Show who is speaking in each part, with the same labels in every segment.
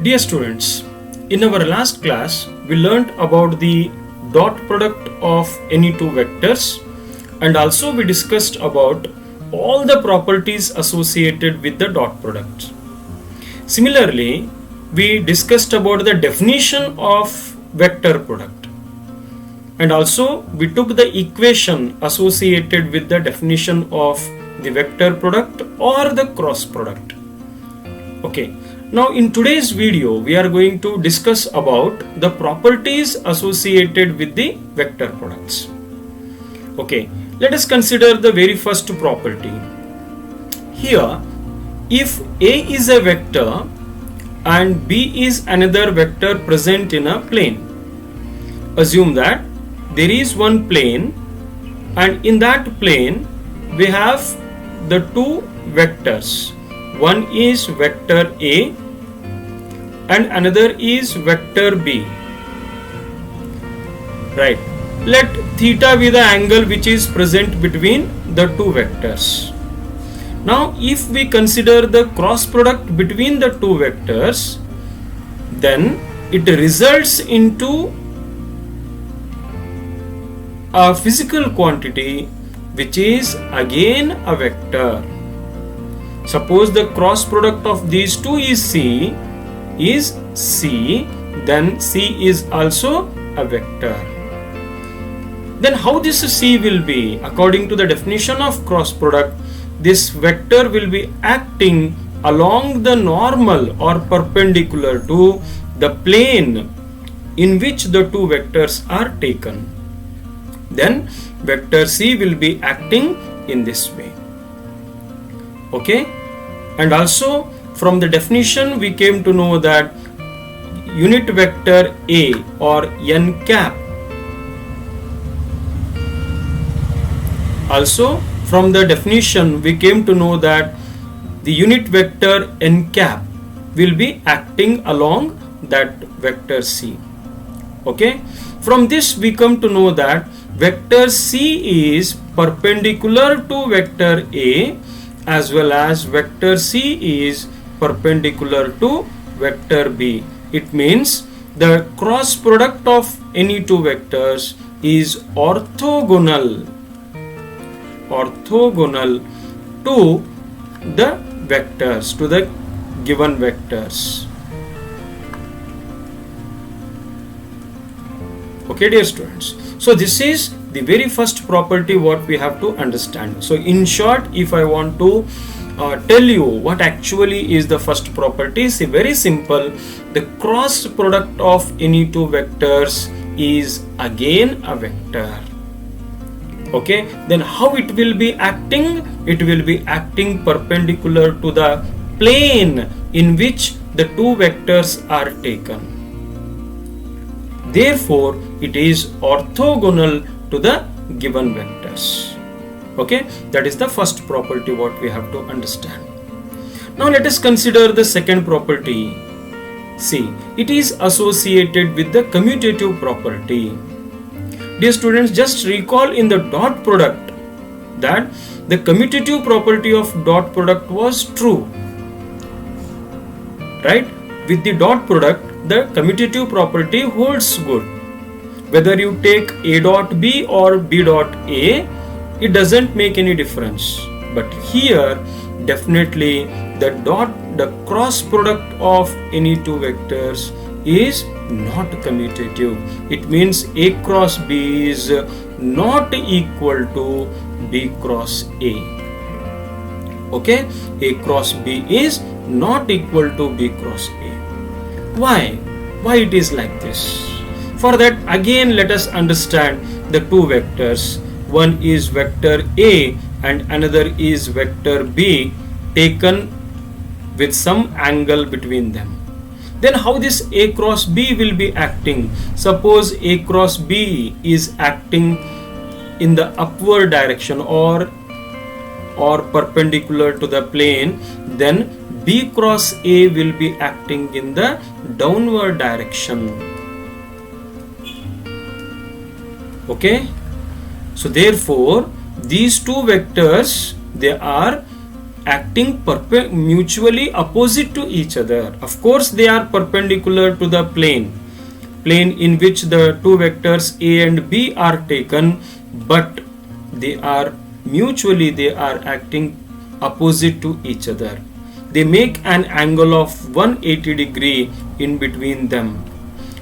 Speaker 1: Dear students, in our last class we learnt about the dot product of any two vectors, and also we discussed about all the properties associated with the dot product. Similarly, we discussed about the definition of vector product, and also we took the equation associated with the definition of the vector product or the cross product. Okay. Now in today's video we are going to discuss about the properties associated with the vector products. Okay, let us consider the very first property. Here, if A is a vector and B is another vector present in a plane, assume that there is one plane and in that plane we have the two vectors. One is vector A and another is vector B. Right. Let theta be the angle which is present between the two vectors. Now if we consider the cross product between the two vectors, then it results into a physical quantity which is again a vector. Suppose the cross product of these two is C, then C is also a vector. Then how this C will be? According to the definition of cross product, this vector will be acting along the normal or perpendicular to the plane in which the two vectors are taken. Then vector C will be acting in this way. Okay, and also from the definition we came to know that unit vector A or n cap, also from the definition we came to know that the unit vector n cap will be acting along that vector C. Okay, from this we come to know that vector C is perpendicular to vector A as well as vector C is perpendicular to vector B. It means the cross product of any two vectors is orthogonal to the vectors, to the given vectors. Okay, dear students. So this is the very first property what we have to understand. So in short, if I want to tell you what actually is the first property, see, very simple. The cross product of any two vectors is again a vector. Okay, then how it will be acting? It will be acting perpendicular to the plane in which the two vectors are taken. Therefore, it is orthogonal to the given vectors. Okay, that is the first property what we have to understand. Now let us consider the second property. See, it is associated with the commutative property. Dear students, just recall in the dot product that the commutative property of dot product was true. Right? With the dot product, the commutative property holds good. Whether you take A dot B or B dot A, it doesn't make any difference. But here, definitely the cross product of any two vectors is not commutative. It means A cross B is not equal to B cross A. Okay, A cross B is not equal to B cross A. Why? Why it is like this? For that, again let us understand the two vectors. One is vector A and another is vector B taken with some angle between them. Then how this A cross B will be acting? Suppose A cross B is acting in the upward direction or perpendicular to the plane, then B cross A will be acting in the downward direction. Okay, so therefore these two vectors, they are acting mutually opposite to each other. Of course, they are perpendicular to the plane in which the two vectors A and B are taken, but they are acting opposite to each other. They make an angle of 180 degree in between them.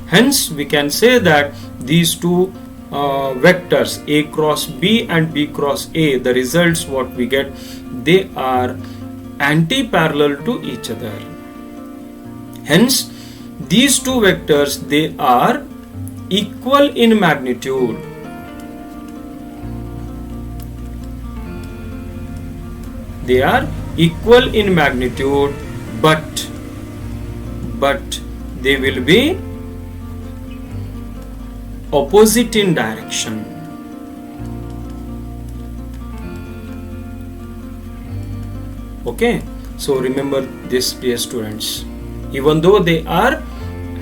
Speaker 1: Hence, we can say that these two vectors A cross B and B cross A, the results what we get, they are anti-parallel to each other. Hence, these two vectors, they are equal in magnitude. They are equal in magnitude, but they will be opposite in direction. Okay, so remember this, dear students. Even though they are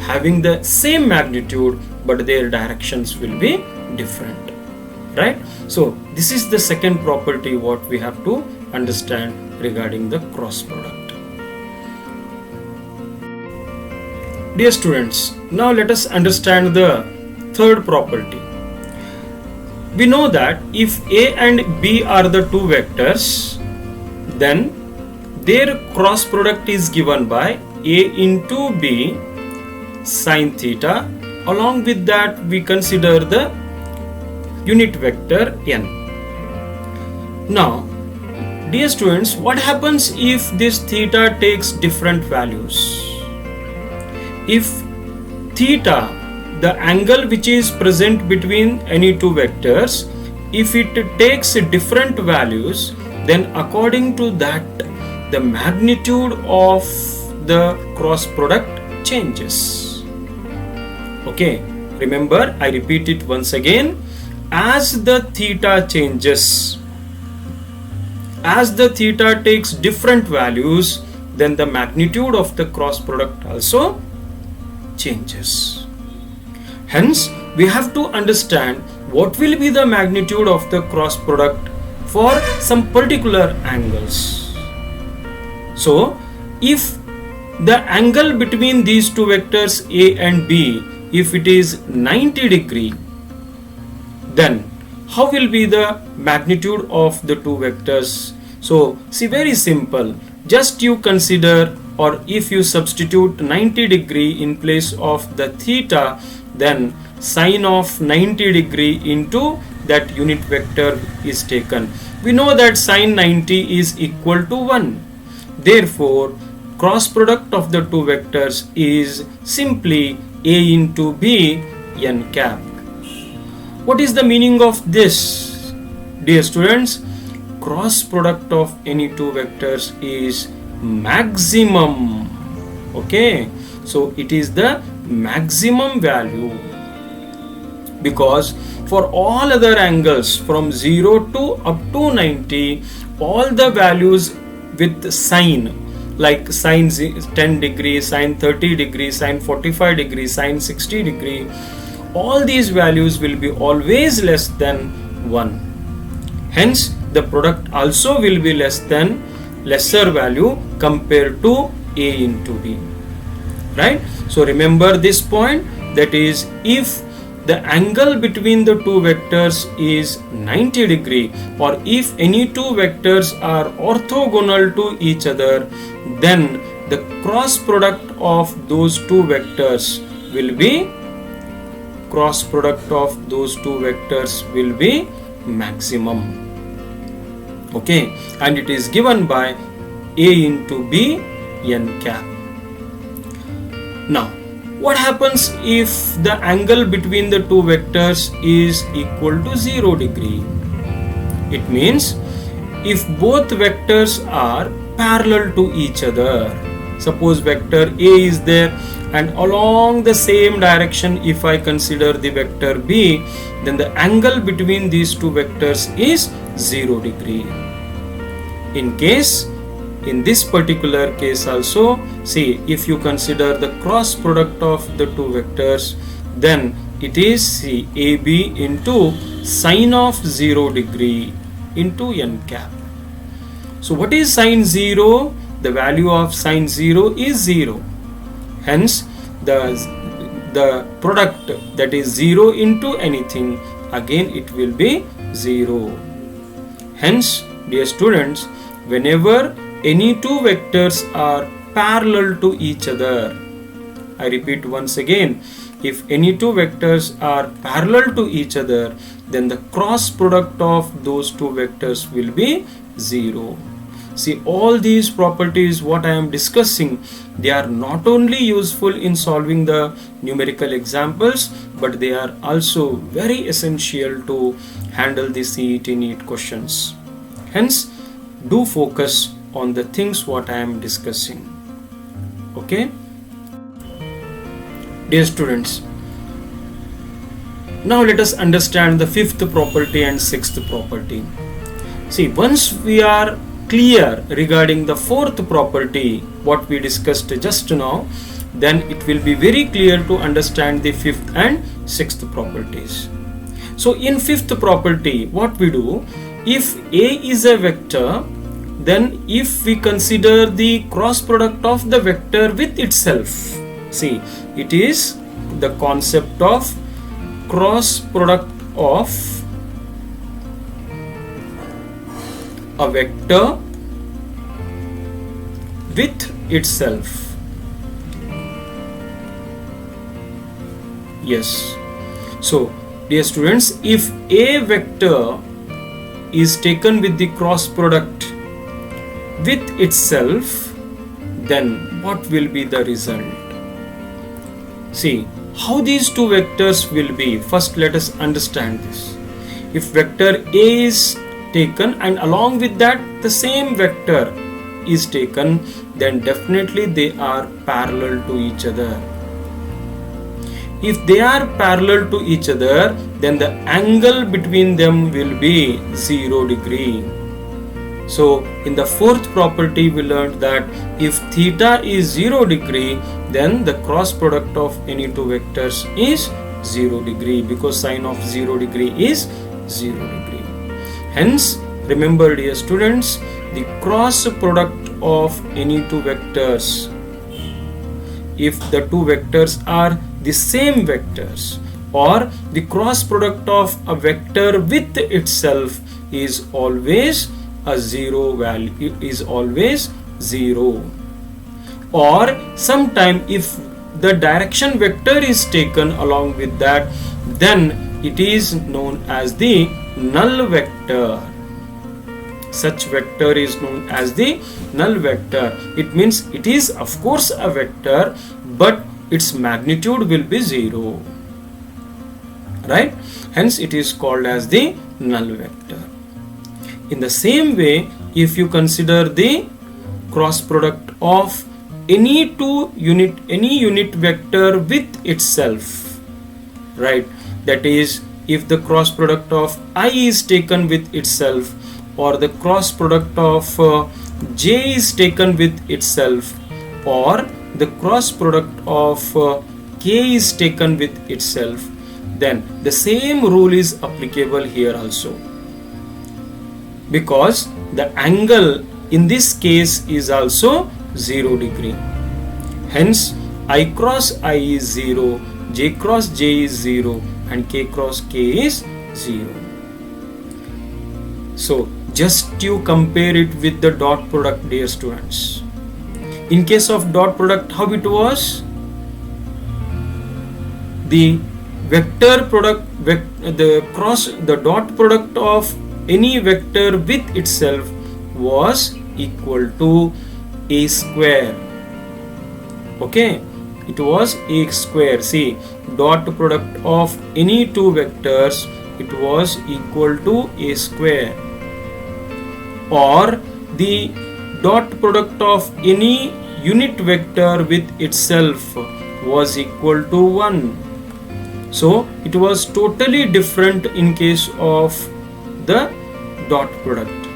Speaker 1: having the same magnitude, but their directions will be different, right? So this is the second property what we have to understand regarding the cross product. Dear students, now let us understand the third property. We know that if A and B are the two vectors, then their cross product is given by A into B sine theta. Along with that, we consider the unit vector n. Now, dear students, what happens if this theta takes different values? If theta, the angle which is present between any two vectors, if it takes different values, then according to that, the magnitude of the cross product changes. Okay, remember, I repeat it once again. As the theta changes, as the theta takes different values, then the magnitude of the cross product also changes. Hence, we have to understand what will be the magnitude of the cross product for some particular angles. So, if the angle between these two vectors A and B, if it is 90 degree, then how will be the magnitude of the two vectors? So, see, very simple. Just you consider, or if you substitute 90 degree in place of the theta, then sine of 90 degree into that unit vector is taken. We know that sine 90 is equal to 1. Therefore, cross product of the two vectors is simply A into B n cap. What is the meaning of this, dear students? Cross product of any two vectors is maximum. Okay, so it is the maximum value, because for all other angles from 0 to up to 90, all the values with sine, like sine 10 degree, sine 30 degree, sine 45 degree, sine 60 degree, all these values will be always less than 1. Hence, the product also will be lesser value compared to A into B. Right? So remember this point, that is, if the angle between the two vectors is 90 degree, or if any two vectors are orthogonal to each other, then the cross product of those two vectors will be maximum. Okay, and it is given by A into B n cap. Now, what happens if the angle between the two vectors is equal to 0 degree? It means if both vectors are parallel to each other. Suppose vector A is there, and along the same direction if I consider the vector B, then the angle between these two vectors is 0 degree. In this particular case also, see, if you consider the cross product of the two vectors, then it is AB into sine of 0 degree into n cap. So what is sine 0? The value of sine 0 is 0. Hence the product, that is 0 into anything, again it will be 0. Hence, dear students, whenever any two vectors are parallel to each other, I repeat once again, if any two vectors are parallel to each other, then the cross product of those two vectors will be 0. See, all these properties what I am discussing, they are not only useful in solving the numerical examples, but they are also very essential to handle the CET NEET questions. Hence, do focus on the things what I am discussing. Okay? Dear students, now let us understand the fifth property and sixth property. See, once we are clear regarding the fourth property what we discussed just now, then it will be very clear to understand the fifth and sixth properties. So in fifth property, what we do, if A is a vector, then if we consider the cross product of the vector with itself, see, it is the concept of cross product of a vector with itself. Yes. So, dear students, if a vector is taken with the cross product with itself, then what will be the result? See, how these two vectors will be. First, let us understand this. If vector A is taken and along with that the same vector is taken, then definitely they are parallel to each other. If they are parallel to each other, then the angle between them will be 0 degree. So in the fourth property we learned that if theta is 0 degree, then the cross product of any two vectors is 0 degree, because sine of 0 degree is 0 degree. Hence, remember dear students, the cross product of any two vectors, if the two vectors are the same vectors, or the cross product of a vector with itself is always a 0 value, is always 0. Or sometime if the direction vector is taken along with that, then it is known as the null vector. Such vector is known as the null vector. It means it is of course a vector, but its magnitude will be 0. Right? Hence it is called as the null vector. In the same way, if you consider the cross product of any unit vector with itself, right? That is, if the cross product of I is taken with itself, or the cross product of j is taken with itself, or the cross product of k is taken with itself, then the same rule is applicable here also, because the angle in this case is also 0 degree. Hence, I cross I is 0, j cross j is 0, and k cross k is 0. So, just you compare it with the dot product, dear students. In case of dot product, how it was? The vector product, the dot product of any vector with itself was equal to a square. Okay, it was a square. See, dot product of any two vectors, it was equal to a square. Or the dot product of any unit vector with itself was equal to 1. So it was totally different in case of the dot product,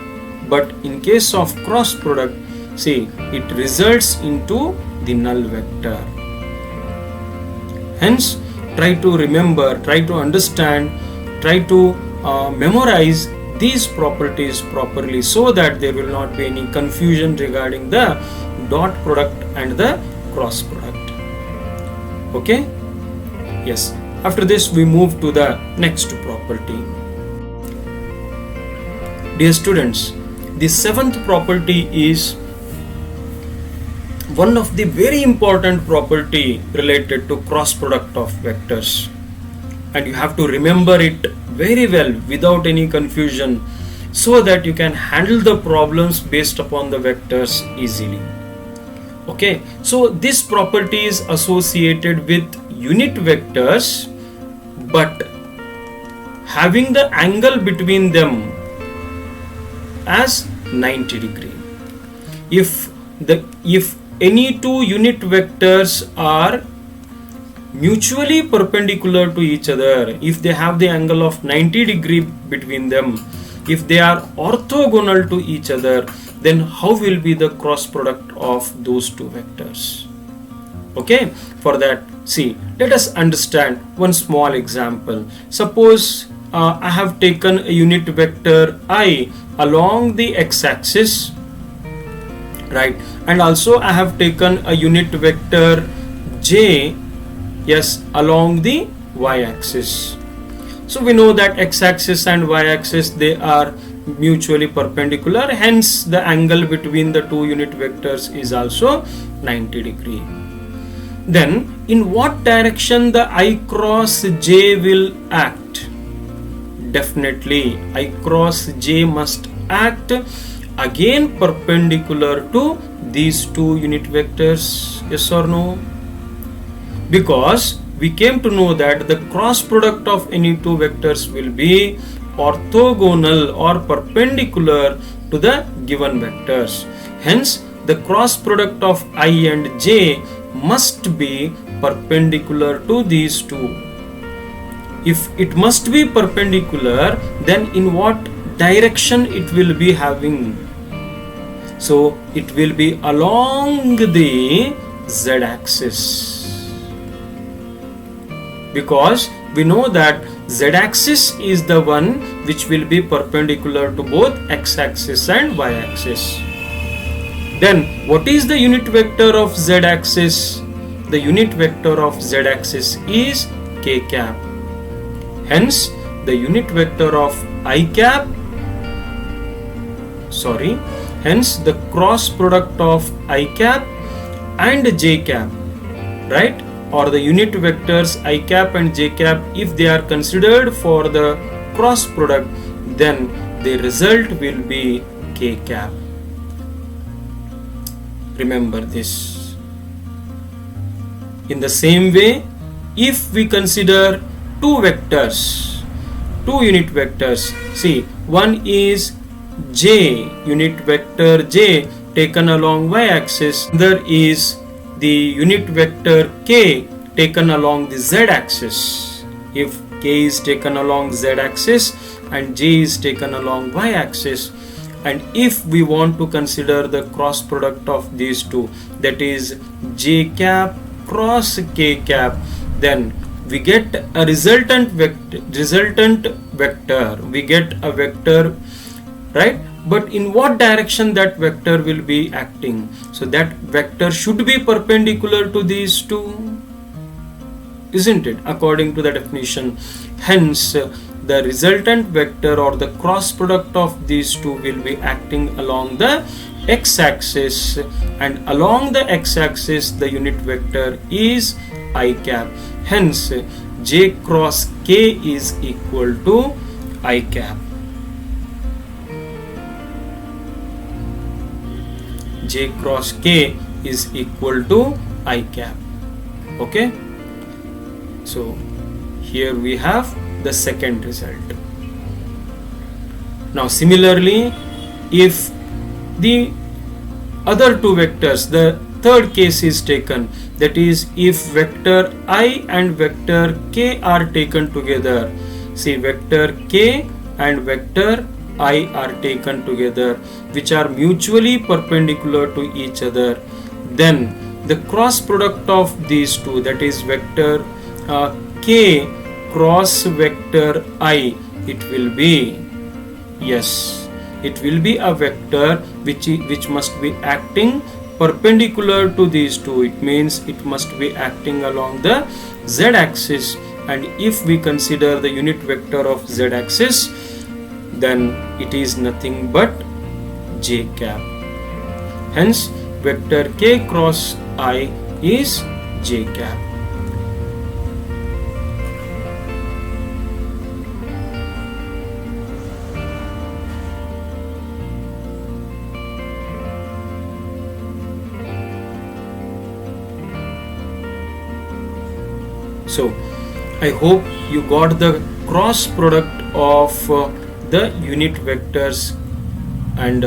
Speaker 1: but in case of cross product, see, it results into the null vector. Hence, try to remember, try to understand, try to memorize these properties properly so that there will not be any confusion regarding the dot product and the cross product. Okay? Yes. After this we move to the next property. Dear students, the seventh property is one of the very important property related to cross product of vectors, and you have to remember it very well without any confusion so that you can handle the problems based upon the vectors easily. Okay, so this property is associated with unit vectors but having the angle between them as 90 degree. If any two unit vectors are mutually perpendicular to each other, if they have the angle of 90 degree between them, if they are orthogonal to each other, then how will be the cross product of those two vectors? Okay, for that, see, let us understand one small example. Suppose I have taken a unit vector I along the x-axis, right, and also I have taken a unit vector j, yes, along the y-axis. So we know that x-axis and y-axis, they are mutually perpendicular, hence the angle between the two unit vectors is also 90 degree. Then in what direction the I cross j will act? Definitely I cross j must act again perpendicular to these two unit vectors, yes or no? Because we came to know that the cross product of any two vectors will be orthogonal or perpendicular to the given vectors. Hence the cross product of I and j must be perpendicular to these two. If it must be perpendicular, then in what direction it will be having? So it will be along the z-axis, because we know that z-axis is the one which will be perpendicular to both x-axis and y-axis. Then what is the unit vector of z-axis? The unit vector of z-axis is k cap. Hence the unit vector of hence the cross product of I cap and j cap, right, or the unit vectors I cap and j cap, if they are considered for the cross product, then the result will be k cap. Remember this. In the same way, if we consider two vectors, two unit vectors, see, one is j, unit vector j taken along y-axis, other is the unit vector k taken along the z-axis. If k is taken along z-axis and j is taken along y-axis, and if we want to consider the cross product of these two, that is j cap cross k cap, then we get a resultant vector, we get a vector, right? But in what direction that vector will be acting? So that vector should be perpendicular to these two, isn't it, according to the definition? Hence the resultant vector or the cross product of these two will be acting along the x-axis, and along the x-axis the unit vector is I cap. Hence j cross k is equal to I cap. J cross k is equal to I cap. Okay, so here we have the second result. Now similarly, if the other two vectors, the third case is taken, that is if vector I and vector k are taken together, see, vector k and vector I are taken together, which are mutually perpendicular to each other, then the cross product of these two, that is vector k cross vector I, it will be Yes, it will be a vector which must be acting perpendicular to these two. It means it must be acting along the z-axis, and if we consider the unit vector of z-axis, then it is nothing but j cap. Hence vector k cross I is j cap. So I hope you got the cross product of the unit vectors, and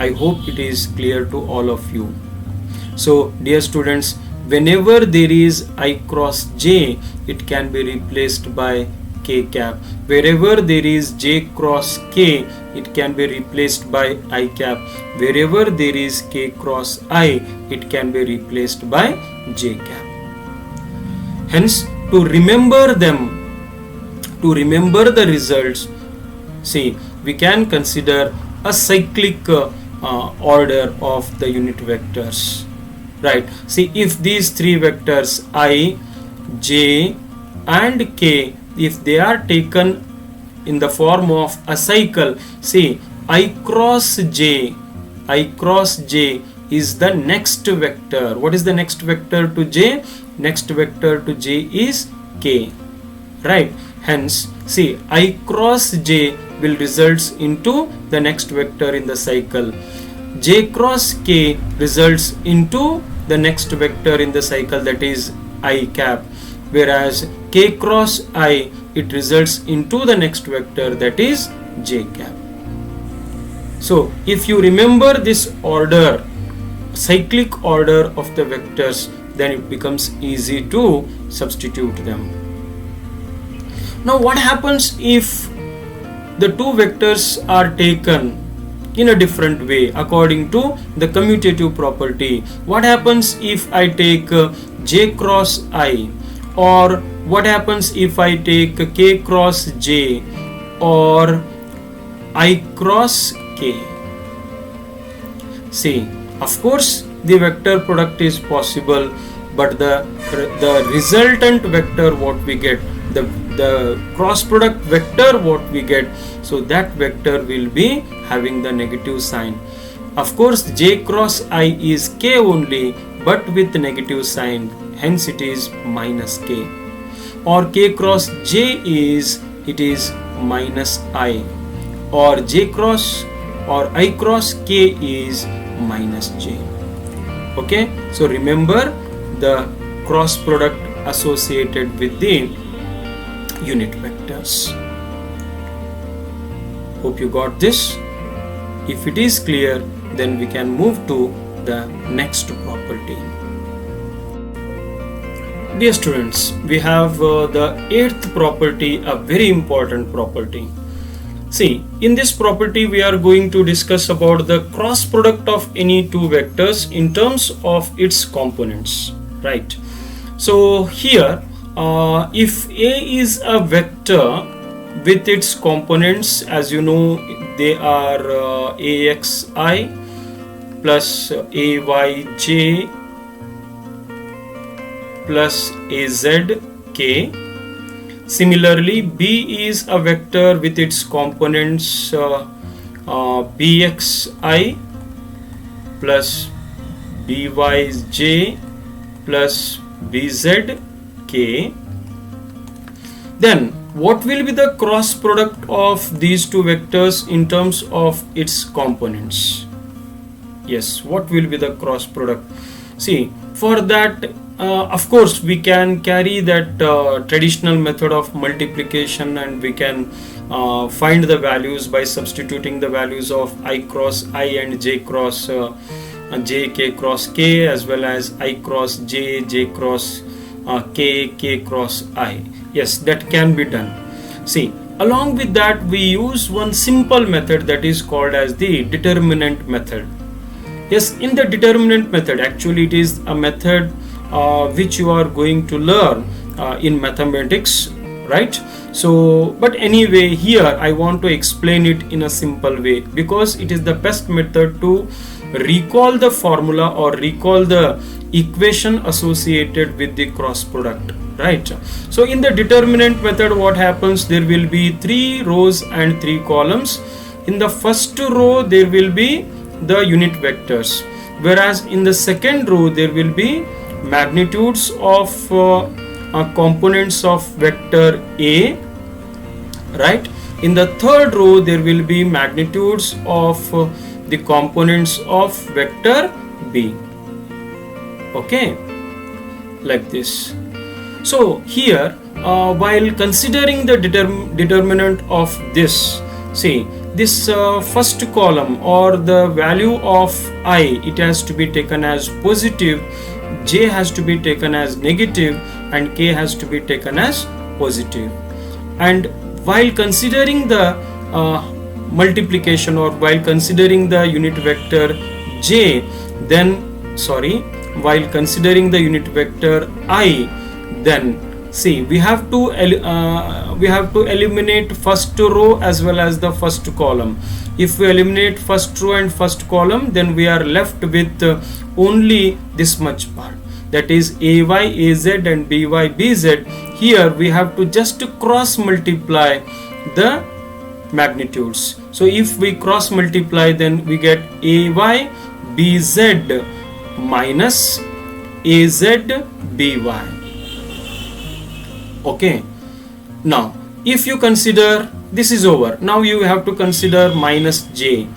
Speaker 1: I hope it is clear to all of you. So dear students, whenever there is I cross j, it can be replaced by k cap. Wherever there is j cross k, it can be replaced by I cap. Wherever there is k cross I, it can be replaced by j cap. Hence, to remember them, to remember the results, see, we can consider a cyclic order of the unit vectors, right? See, if these three vectors I, j and k, if they are taken in the form of a cycle, see, I cross j is the next vector. What is the next vector to j? Next vector to j is k, right? Hence, see, I cross j will results into the next vector in the cycle. J cross k results into the next vector in the cycle, that is I cap. Whereas k cross I, it results into the next vector, that is j cap. So if you remember this order, cyclic order of the vectors, then it becomes easy to substitute them. Now what happens if the two vectors are taken in a different way according to the commutative property? What happens if I take j cross I, or what happens if I take k cross j, or I cross k? See, of course the vector product is possible, but the resultant vector what we get, the cross product vector what we get, so that vector will be having the negative sign. Of course j cross I is k only, but with negative sign, hence it is minus k. Or k cross j is, it is minus I, or j cross or I cross k is minus j. Okay, so remember the cross product associated with the unit vectors. Hope you got this. If it is clear, then we can move to the next property. Dear students, we have the 8th property, a very important property. See, in this property we are going to discuss about the cross product of any two vectors in terms of its components, right? So here, if A is a vector with its components, as you know, they are AXI plus AYJ plus AZK. Similarly, B is a vector with its components BXI plus BYJ plus BZK. Then what will be the cross product of these two vectors in terms of its components? Yes, what will be the cross product? See, for that, of course, we can carry that traditional method of multiplication, and we can find the values by substituting the values of I cross I and J cross J, K cross K, as well as I cross J, J cross K, K cross I. Yes, that can be done. See, along with that, we use one simple method that is called as the determinant method. Yes, in the determinant method, actually it is a method which you are going to learn in mathematics, right? So but anyway, here I want to explain it in a simple way because it is the best method to recall the formula or recall the equation associated with the cross product, right? So in the determinant method, what happens, there will be 3 rows and 3 columns. In the first row there will be the unit vectors, whereas in the second row there will be magnitudes of components of vector A, right? In the third row there will be magnitudes of the components of vector B. Okay, like this. So here while considering the determinant of this, see this first column or the value of I, it has to be taken as positive, J has to be taken as negative, and K has to be taken as positive. And while considering the multiplication or while considering the unit vector J, then while considering the unit vector I, then see we have to eliminate first row as well as the first column. If we eliminate first row and first column, then we are left with only this much part, that is AY, AZ and BY, BZ. Here we have to just cross multiply the magnitudes. So if we cross multiply, then we get AY BZ minus AZ BY. Okay, now if you consider, this is over, now you have to consider minus J.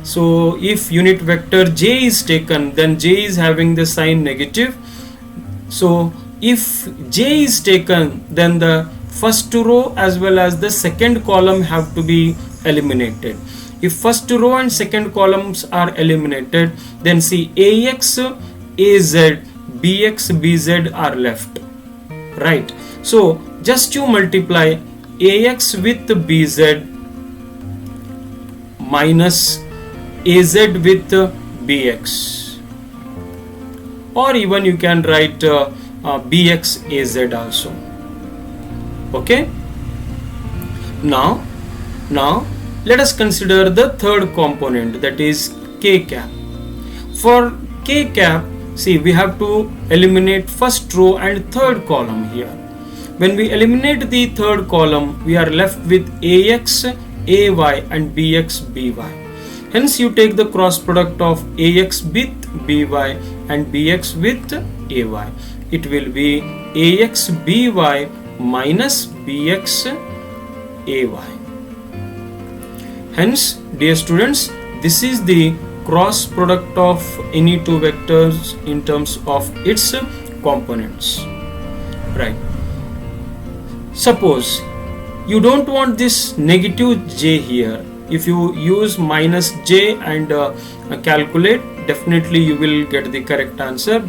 Speaker 1: So if unit vector J is taken, then J is having the sign negative. So if J is taken, then the first row as well as the second column have to be eliminated. If first row and second columns are eliminated, then see AX, AZ, BX, BZ are left, right? So just you multiply AX with BZ minus AZ with BX, or even you can write BX AZ also. Okay, now let us consider the third component, that is K cap. For K cap, see we have to eliminate first row and third column here. When we eliminate the third column, we are left with AX, AY and BX, BY. Hence you take the cross product of AX with BY and BX with AY. It will be AX BY minus BX AY. Hence, dear students, this is the cross product of any two vectors in terms of its components, right? Suppose you don't want this negative J here. If you use minus J and calculate, definitely you will get the correct answer.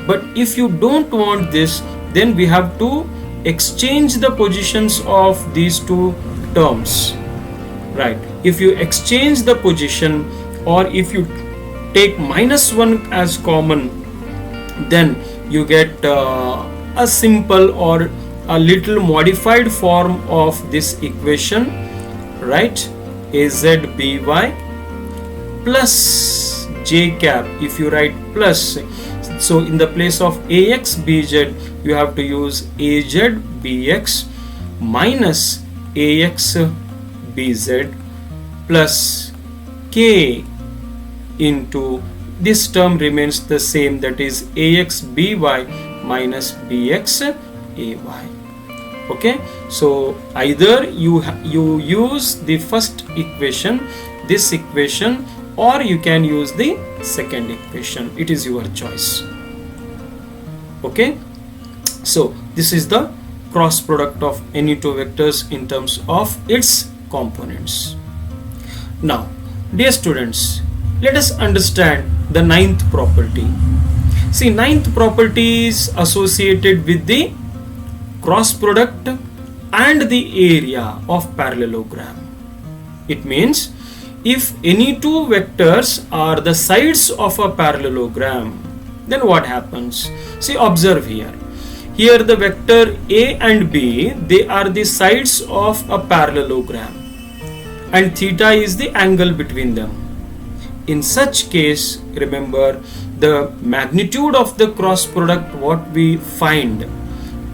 Speaker 1: But if you don't want this, then we have to exchange the positions of these two terms, right? If you exchange the position, or if you take minus 1 as common, then you get a simple or a little modified form of this equation, right? AZBY plus J cap. If you write plus, so in the place of AX BZ, you have to use AZ BX minus AX BZ plus K into this term remains the same, that is AX BY minus BX AY. Okay, so either you use the first equation, this equation, or you can use the second equation. It is your choice. Okay, so this is the cross product of any two vectors in terms of its components. Now, dear students, let us understand the ninth property. See, ninth property is associated with the cross product and the area of parallelogram. It means if any two vectors are the sides of a parallelogram, then what happens? See, observe here. here the vector A and B, they are the sides of a parallelogram and theta is the angle between them. In such case, remember, the magnitude of the cross product what we find,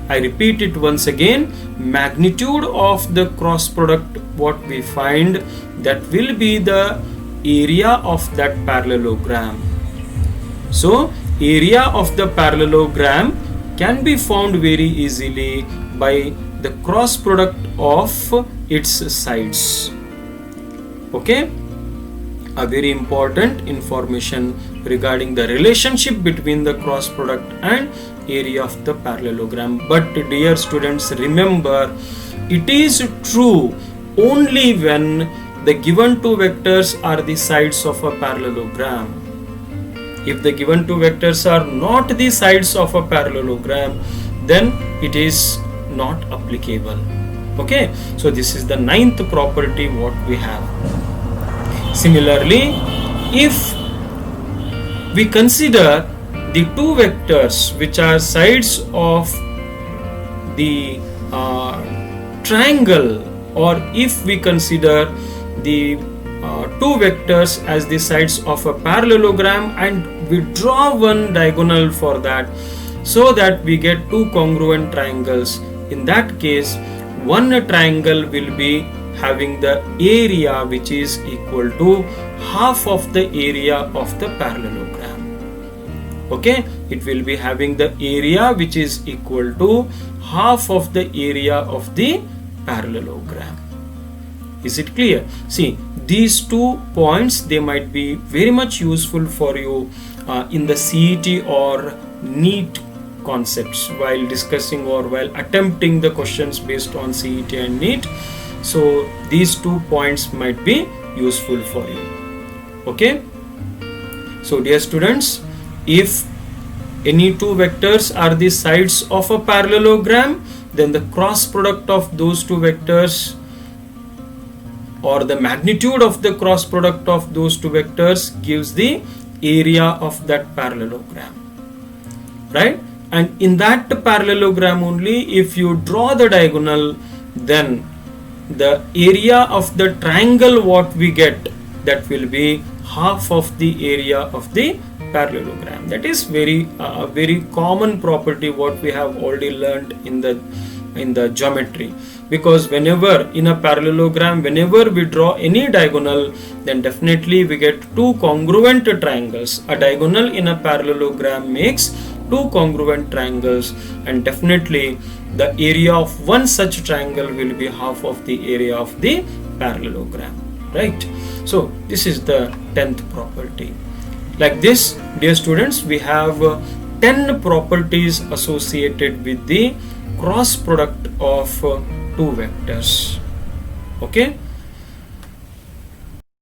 Speaker 1: I repeat it once again, magnitude of the cross product what we find, that will be the area of that parallelogram. So area of the parallelogram can be found very easily by the cross product of its sides. Okay, a very important information regarding the relationship between the cross product and area of the parallelogram. But dear students, remember, it is true only when the given two vectors are the sides of a parallelogram. If the given two vectors are not the sides of a parallelogram, then it is not applicable. Okay, so this is the ninth property what we have. Similarly, if we consider the two vectors which are sides of the triangle, or if we consider the two vectors as the sides of a parallelogram and we draw one diagonal for that, so that we get two congruent triangles. In that case, one triangle will be having the area which is equal to half of the area of the parallelogram. Okay, it will be having the area which is equal to half of the area of the parallelogram. Is it clear? See, these 2 points, they might be very much useful for you in the CET or NEET concepts while discussing or while attempting the questions based on CET and NEET. So these 2 points might be useful for you. Okay, so dear students, if any two vectors are the sides of a parallelogram, then the cross product of those two vectors, or the magnitude of the cross product of those two vectors, gives the area of that parallelogram, right? And in that parallelogram only, if you draw the diagonal, then the area of the triangle what we get, that will be half of the area of the parallelogram. That is very common property what we have already learned in the geometry. Because whenever in a parallelogram, whenever we draw any diagonal, then definitely we get two congruent triangles. A diagonal in a parallelogram makes two congruent triangles, and definitely the area of one such triangle will be half of the area of the parallelogram, right? So this is the 10th property. Like this, dear students, we have 10 properties associated with the cross product of two vectors. Okay,